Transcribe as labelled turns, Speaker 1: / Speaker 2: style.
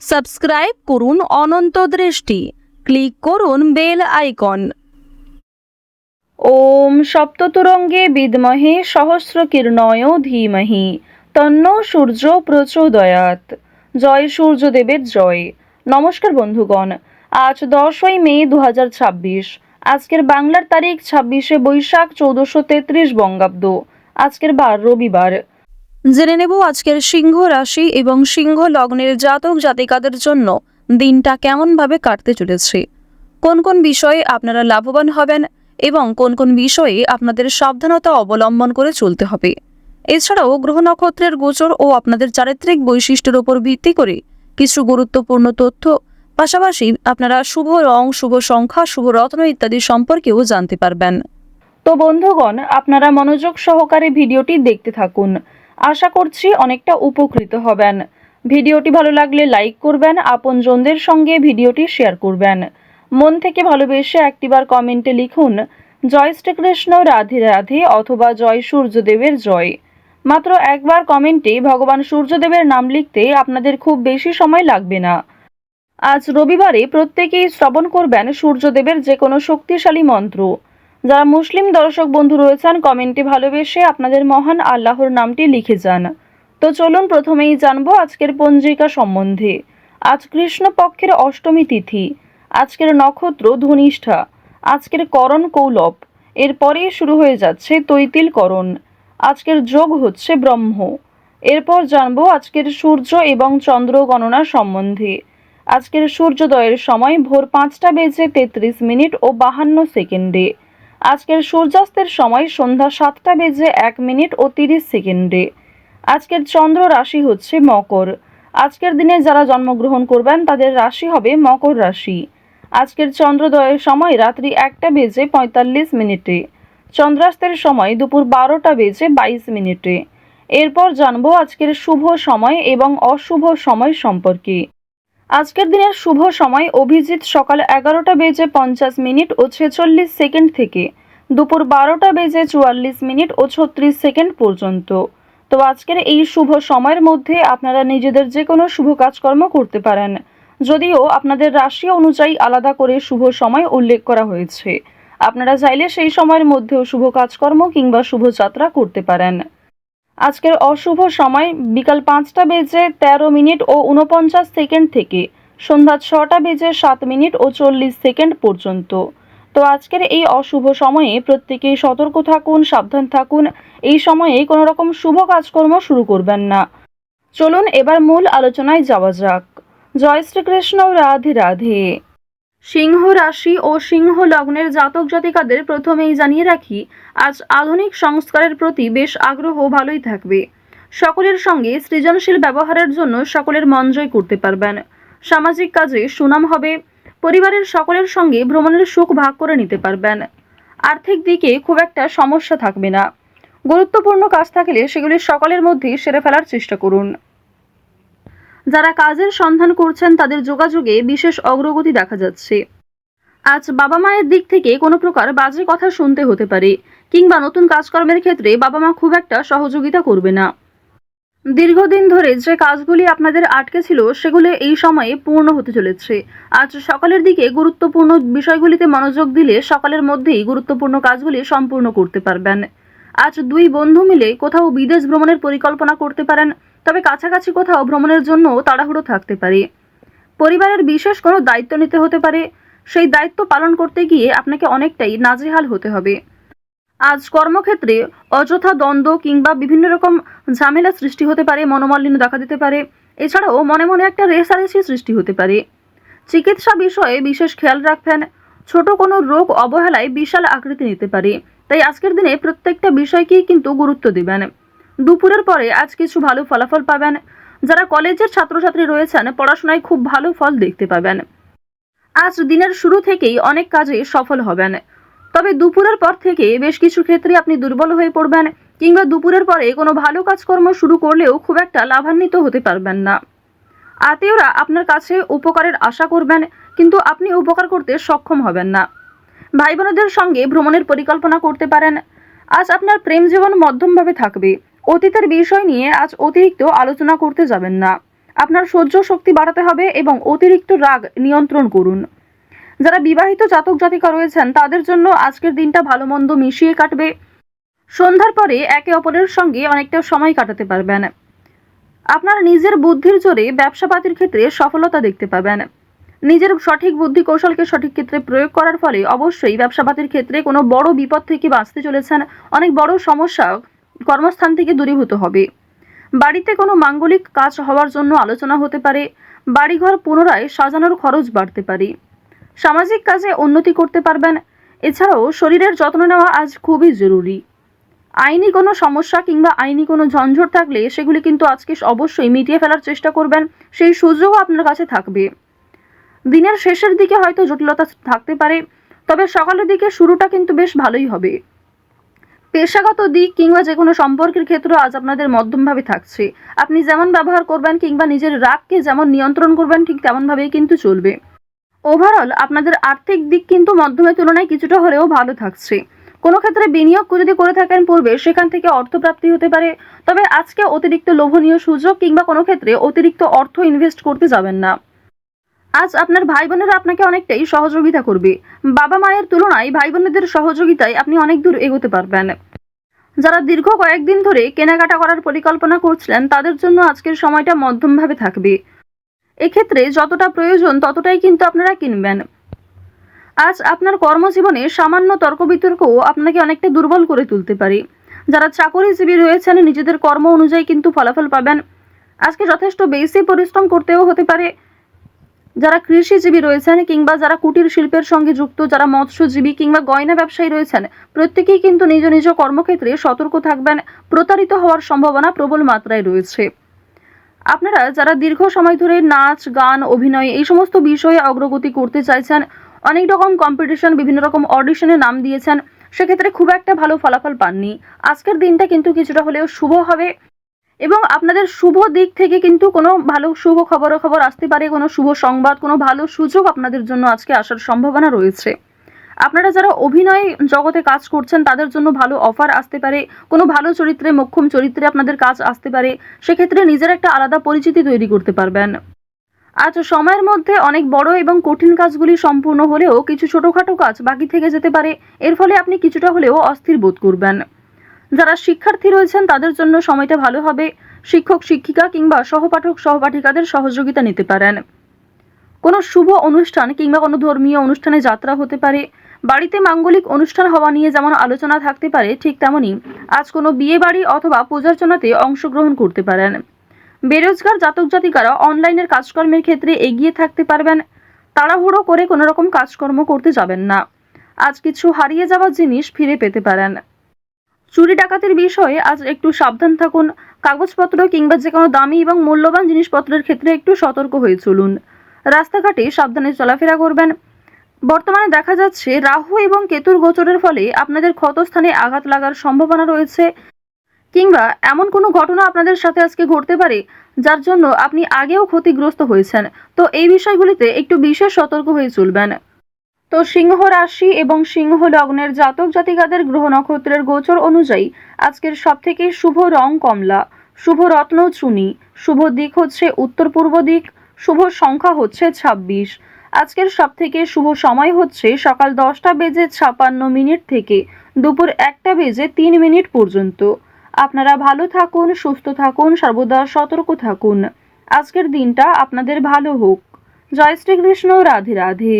Speaker 1: Subscribe করুন অনন্ত দৃষ্টি, click করুন বেল আইকন। ওম সপ্ততুরঙ্গে বিদ্মহে সহস্রকীর্ণয় ধীমহি তন্ন সূর্য প্রচোদয়াৎ। জয় সূর্যদেবের জয়। নমস্কার বন্ধুগণ, আজ 10ই মে 2026। আজকের বাংলার তারিখ 26শে বৈশাখ 1433 বঙ্গাব্দ। আজকের বার রবিবার। জেনে নেব আজকের সিংহ রাশি এবং সিংহ লগ্নের জাতক জাতিকাদের জন্য দিনটা কেমনভাবে কাটতে চলেছে, কোন কোন বিষয়ে আপনারা লাভবান হবেন এবং কোন কোন বিষয়ে আপনাদের সাবধানতা অবলম্বন করে চলতে হবে। এছাড়াও গ্রহ নক্ষত্রের গোচর ও আপনাদের চারিত্রিক বৈশিষ্ট্যের উপর ভিত্তি করে কিছু গুরুত্বপূর্ণ তথ্য, পাশাপাশি আপনারা শুভ রং, শুভ সংখ্যা, শুভ রত্ন ইত্যাদি সম্পর্কেও জানতে পারবেন। তো বন্ধুগণ, আপনারা মনোযোগ সহকারে ভিডিওটি দেখতে থাকুন। আশা করছি অনেকটা উপকৃত হবেন। ভিডিওটি ভালো লাগলে লাইক করবেন, আপনজনদের সঙ্গে ভিডিওটি শেয়ার করবেন। মন থেকে ভালোবেসে একটিবার কমেন্টে লিখুন জয় শ্রীকৃষ্ণ, রাধে রাধে অথবা জয় সূর্যদেবের জয়। মাত্র একবার কমেন্টে ভগবান সূর্যদেবের নাম লিখতে আপনাদের খুব বেশি সময় লাগবে না। আজ রবিবারে প্রত্যেকেই শ্রবণ করবেন সূর্যদেবের যে কোনো শক্তিশালী মন্ত্র। যারা মুসলিম দর্শক বন্ধু রয়েছেন, কমেন্টে ভালোবেসে আপনাদের মহান আল্লাহর নামটি লিখে যান। তো চলুন প্রথমেই জানবো আজকের পঞ্জিকা সম্বন্ধে। আজ কৃষ্ণপক্ষের অষ্টমী তিথি। আজকের নক্ষত্র ধনিষ্ঠা। আজকের করণ কৌলব। এরপরেই শুরু হয়ে যাচ্ছে তৈতিল করণ। আজকের যোগ হচ্ছে ব্রহ্ম। এরপর জানবো আজকের সূর্য এবং চন্দ্র গণনা সম্বন্ধে। আজকের সূর্যোদয়ের সময় ভোর 5টা বেজে 33 মিনিট ও 52 সেকেন্ডে। আজকের সূর্যাস্তের সময় সন্ধ্যা 7টা বেজে 1 মিনিট ও 30 সেকেন্ডে। আজকের চন্দ্র রাশি হচ্ছে মকর। আজকের দিনে যারা জন্মগ্রহণ করবেন তাদের রাশি হবে মকর রাশি। আজকের চন্দ্রোদয়ের সময় রাত্রি 1টা বেজে 45 মিনিটে। চন্দ্রাস্তের সময় দুপুর 12টা বেজে 22 মিনিটে। এরপর জানবো আজকের শুভ সময় এবং অশুভ সময় সম্পর্কে। আজকের দিনের শুভ সময় অভিজিৎ সকাল 11টা বেজে 50 মিনিট ও 46 সেকেন্ড থেকে দুপুর 12টা বেজে 44 মিনিট ও 36 সেকেন্ড পর্যন্ত। তো আজকের এই শুভ সময়ের মধ্যে আপনারা নিজেদের যে কোনো শুভ কাজকর্ম করতে পারেন, যদিও আপনাদের রাশি অনুযায়ী আলাদা করে শুভ সময় উল্লেখ করা হয়েছে। আপনারা চাইলে সেই সময়ের মধ্যেও শুভ কাজকর্ম কিংবা শুভ যাত্রা করতে পারেন। আজকের অশুভ সময় বিকাল 5টা বেজে 13 মিনিট ও 49 সেকেন্ড থেকে সন্ধ্যা 6টা বেজে 7 মিনিট ও 40 সেকেন্ড পর্যন্ত। তো আজকের এই অশুভ সময়ে প্রত্যেকেই সতর্ক থাকুন, সাবধান থাকুন। এই সময়ে কোনো রকম শুভ কাজকর্ম শুরু করবেন না। চলুন এবার মূল আলোচনায় যাওয়া যাক। জয় শ্রীকৃষ্ণ, রাধে রাধে। সিংহ রাশি ও সিংহ লগ্নের জাতক জাতিকাদের প্রথমেই জানিয়ে রাখি, আজ আধুনিক সংস্কারের প্রতি বেশ আগ্রহ ভালোই থাকবে। সকলের সঙ্গে সৃজনশীল ব্যবহারের জন্য সকলের মন জয় করতে পারবেন। সামাজিক কাজে সুনাম হবে। পরিবারের সকলের সঙ্গে ভ্রমণের সুখ ভাগ করে নিতে পারবেন। আর্থিক দিকে খুব একটা সমস্যা থাকবে না। গুরুত্বপূর্ণ কাজ থাকলে সেগুলি সকলের মধ্যেই সেরে ফেলার চেষ্টা করুন। যারা কাজের সন্ধান করছেন তাদের যোগাযোগে বিশেষ অগ্রগতি দেখা যাচ্ছে। আজ বাবা মায়ের দিক থেকে কোনো প্রকার বাজে কথা শুনতে হতে পারে, কিংবা নতুন কাজকর্মের ক্ষেত্রে বাবা মা খুব একটা সহযোগিতা করবে না। দীর্ঘদিন ধরে যে কাজগুলি আপনাদের আটকে ছিল সেগুলো এই সময়ে পূর্ণ হতে চলেছে। আজ সকালের দিকে গুরুত্বপূর্ণ বিষয়গুলিতে মনোযোগ দিলে সকালের মধ্যেই গুরুত্বপূর্ণ কাজগুলি সম্পূর্ণ করতে পারবেন। আজ দুই বন্ধু মিলে কোথাও বিদেশ ভ্রমণের পরিকল্পনা করতে পারেন, তবে কাছাকাছি কোথাও ভ্রমণের জন্য তাড়াহুড়ো থাকতে পারে। পরিবারের বিশেষ কোনো দায়িত্ব নিতে হতে পারে, সেই দায়িত্ব পালন করতে গিয়ে আপনাকে অনেকটাই নাজেহাল হতে হবে। আজ কর্মক্ষেত্রে অযথা দ্বন্দ্ব কিংবা বিভিন্ন রকম ঝামেলা সৃষ্টি হতে পারে, মনোমালিন্য দেখা দিতে পারে। এছাড়াও মনে মনে একটা রেষারেষি সৃষ্টি হতে পারে। চিকিৎসা বিষয়ে বিশেষ খেয়াল রাখবেন। ছোট কোনো রোগ অবহেলায় বিশাল আকৃতি নিতে পারে, তাই আজকের দিনে প্রত্যেকটা বিষয়কেই কিন্তু গুরুত্ব দিবেন। দুপুরের পরে আজ কিছু ভালো ফলাফল পাবেন। যারা কলেজের ছাত্রছাত্রী রয়েছেন পড়াশোনায় খুব ভালো ফল দেখতে পাবেন। আজ দিনের শুরু থেকেই অনেক কাজে সফল হবেন, তবে দুপুরের পর থেকে বেশ কিছু ক্ষেত্রে আপনি দুর্বল হয়ে পড়বেন, কিংবা দুপুরের পরে কোনো ভালো কাজকর্ম শুরু করলেও খুব একটা লাভান্বিত হতে পারবেন না। আত্মীয়রা আপনার কাছে উপকারের আশা করবেন, কিন্তু আপনি উপকার করতে সক্ষম হবেন না। ভাই বোনদের সঙ্গে ভ্রমণের পরিকল্পনা করতে পারেন। আজ আপনার প্রেম জীবন মধ্যমভাবে থাকবে। অতীতের বিষয় নিয়ে আজ অতিরিক্ত আলোচনা করতে যাবেন না। আপনার সহ্য শক্তি বাড়াতে হবে এবং অতিরিক্ত রাগ নিয়ন্ত্রণ করুন। যারা বিবাহিত জাতক জাতিকা রয়েছেন তাদের জন্য আজকের দিনটা ভালো মন্দ মিশিয়ে কাটবে। সন্ধ্যার পরে একে অপরের সঙ্গে অনেকটা সময় কাটাতে পারবেন। আপনার নিজের বুদ্ধির জোরে ব্যবসাপাতির ক্ষেত্রে সফলতা দেখতে পাবেন। নিজের সঠিক বুদ্ধি কৌশলকে সঠিক ক্ষেত্রে প্রয়োগ করার ফলে অবশ্যই ব্যবসাপাতির ক্ষেত্রে কোনো বড় বিপদ থেকে বাঁচতে চলেছেন। অনেক বড় সমস্যা কর্মস্থান থেকে দূরীভূত হবে। বাড়িতে কোনো মাঙ্গলিক কাজ হওয়ার জন্য আলোচনা হতে পারে। বাড়িঘর পুনরায় সাজানোর খরচ বাড়তে পারে। সামাজিক কাজে উন্নতি করতে পারবেন। এছাড়াও শরীরের যত্ন নেওয়া আজ খুবই জরুরি। আইনি কোনো সমস্যা কিংবা আইনি কোনো ঝঞ্ঝট থাকলে সেগুলি কিন্তু আজকে অবশ্যই মিটিয়ে ফেলার চেষ্টা করবেন। সেই সুযোগও আপনার কাছে থাকবে। দিনের শেষের দিকে হয়তো জটিলতা থাকতে পারে, তবে সকালের দিকে শুরুটা কিন্তু বেশ ভালোই হবে। পেশাগত দিক কিংবা যে কোনো সম্পর্কের ক্ষেত্রে আজ আপনাদের মধ্যমভাবে থাকছে। আপনি যেমন ব্যবহার করবেন কিংবা নিজের রাগকে যেমন নিয়ন্ত্রণ করবেন ঠিক তেমনভাবেই কিন্তু চলবে। ওভারঅল আপনাদের আর্থিক দিক কিন্তু মধ্যমের তুলনায় কিছুটা হলেও ভালো থাকছে। কোনো ক্ষেত্রে বিনিয়োগ যদি করে থাকেন পূর্বে, সেখান থেকে অর্থপ্রাপ্তি হতে পারে। তবে আজকে অতিরিক্ত লোভনীয় সুযোগ কিংবা কোনো ক্ষেত্রে অতিরিক্ত অর্থ ইনভেস্ট করতে যাবেন না। আজ আপনার ভাই বোনেরা আপনাকে অনেকটাই সহযোগিতা করবে। বাবা মায়ের তুলনায় ভাই বোনেদের সহযোগিতায় আপনি অনেক দূর এগোতে পারবেন। যারা দীর্ঘ কয়েকদিন ধরে কেনাকাটা করার পরিকল্পনা করছিলেন তাদের জন্য আজকের সময়টা মধ্যমভাবে থাকবে। এক্ষেত্রে যতটা প্রয়োজন ততটাই কিন্তু আপনারা কিনবেন। আজ আপনার কর্মজীবনে সামান্য তর্ক বিতর্কও আপনাকে অনেকটা দুর্বল করে তুলতে পারে। যারা চাকরিজীবী রয়েছেন নিজেদের কর্ম অনুযায়ী কিন্তু ফলাফল পাবেন। আজকে যথেষ্ট বেশি পরিশ্রম করতেও হতে পারে। যারা কৃষিজীবী রয়েছেন কিংবা যারা কুটির শিল্পের সঙ্গে যুক্ত, যারা মৎস্যজীবী কিংবা গয়না ব্যবসায়ী রয়েছেন, প্রত্যেকেই কিন্তু নিজ নিজ কর্মক্ষেত্রে সতর্ক থাকবেন। প্রতারিত হওয়ার সম্ভাবনা প্রবল মাত্রায় রয়েছে। আপনারা যারা দীর্ঘ সময় ধরে নাচ গান অভিনয় এই সমস্ত বিষয়ে অগ্রগতি করতে চাইছেন, অনেক রকম কম্পিটিশন বিভিন্ন রকম অডিশনে নাম দিয়েছেন, সেক্ষেত্রে খুব একটা ভালো ফলাফল পাননি। আজকের দিনটা কিন্তু কিছুটা হলেও শুভ হবে এবং আপনাদের শুভ দিক থেকে কিন্তু কোনো ভালো শুভ খবর আসতে পারে। কোনো শুভ সংবাদ, কোনো ভালো সুযোগ আপনাদের জন্য আজকে আসার সম্ভাবনা রয়েছে। আপনারা যারা অভিনয় জগতে কাজ করছেন তাদের জন্য ভালো অফার আসতে পারে। কোনো ভালো চরিত্রে, মোক্ষম চরিত্রে আপনাদের কাজ আসতে পারে। সেক্ষেত্রে নিজের একটা আলাদা পরিচিতি তৈরি করতে পারবেন। আজ সময়ের মধ্যে অনেক বড় এবং কঠিন কাজগুলি সম্পূর্ণ হলেও কিছু ছোটখাটো কাজ বাকি থেকে যেতে পারে। এর ফলে আপনি কিছুটা হলেও অস্থির বোধ করবেন। যারা শিক্ষার্থী রয়েছেন তাদের জন্য সময়টা ভালো হবে। শিক্ষক শিক্ষিকা কিংবা সহপাঠক সহপাঠিকাদের সহযোগিতা নিতে পারেন। কোনো শুভ অনুষ্ঠান কিংবা কোনো ধর্মীয় অনুষ্ঠানে যাত্রা হতে পারে। বাড়িতে মাঙ্গলিক অনুষ্ঠান হওয়া নিয়ে যেমন আলোচনা থাকতে পারে, ঠিক তেমনি আজ কোনো বিয়ে বাড়ি অথবা পূজার্চনাতে অংশগ্রহণ করতে পারেন। বেরোজগার জাতক জাতিকারা অনলাইনের কাজকর্মের ক্ষেত্রে এগিয়ে থাকতে পারবেন। তাড়াহুড়ো করে কোনো রকম কাজকর্ম করতে যাবেন না। আজ কিছু হারিয়ে যাওয়া জিনিস ফিরে পেতে পারেন। চুরি ডাকাতির বিষয়ে আজ একটু সাবধান থাকুন। কাগজপত্র কিংবা যে কোনো দামি এবং মূল্যবান জিনিসপত্রের ক্ষেত্রে একটু সতর্ক হয়ে চলুন। রাস্তাঘাটে সাবধানে চলাফেরা করবেন। বর্তমানে দেখা যাচ্ছে রাহু এবং কেতুর গোচরের ফলে আপনাদের ক্ষতস্থানে আঘাত লাগার সম্ভাবনা রয়েছে কিংবা এমন কোনো ঘটনা আপনাদের সাথে আজকে ঘটতে পারে যার জন্য আপনি আগেও ক্ষতিগ্রস্ত হয়েছেন। তো এই বিষয়গুলিতে একটু বিশেষ সতর্ক হয়ে চলবেন। তো সিংহ রাশি এবং সিংহ লগ্নের জাতক জাতিকাদের গ্রহ নক্ষত্রের গোচর অনুযায়ী আজকের সবথেকে শুভ রং কমলা, শুভ রত্ন চুনি, শুভ দিক হচ্ছে উত্তর পূর্ব দিক, শুভ সংখ্যা হচ্ছে 26। আজকের সবথেকে শুভ সময় হচ্ছে সকাল 10:56 থেকে দুপুর 1:03 পর্যন্ত। আপনারা ভালো থাকুন, সুস্থ থাকুন, সর্বদা সতর্ক থাকুন। আজকের দিনটা আপনাদের ভালো হোক। জয় শ্রীকৃষ্ণ। রাধে রাধে।